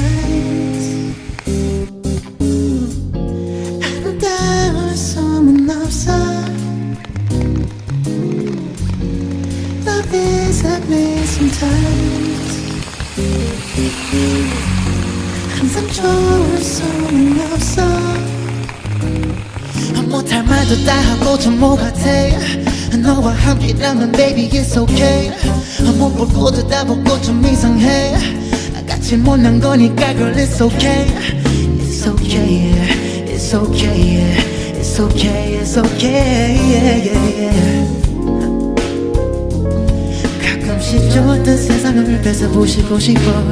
times. 아름다운 소문 없어. Love is ugly sometimes. 항상 좋을 수는 없어. 못할 말도 다 하고 좀 뭐 같아. 너와 함께라면 baby it's okay. 못 보고 듣다보고 좀 이상해. 같이 못난 거니까 girl it's okay. It's okay yeah. It's okay yeah. It's okay it's okay yeah, yeah, yeah. 가끔씩 좋았던 세상을 뺏어보시고 싶어.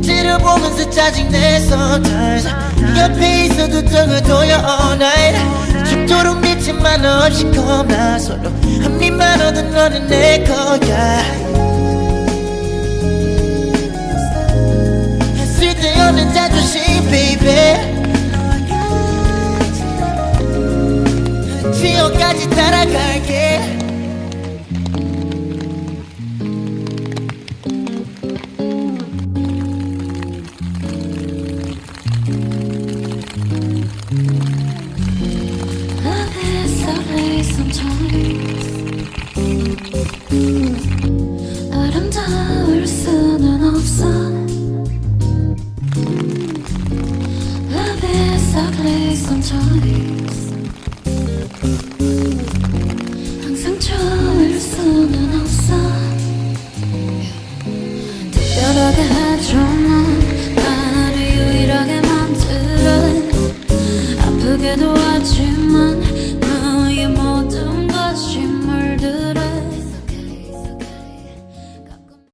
찌려보면서 짜증내 sometimes. 옆에 있어도 등을 돌려 all night. 죽도록 믿지만 너 없이 겁나. 서로 한 입만 얻은 너는 내 거야. 쓸데없는 자존심 baby. 지옥까지 따라갈게.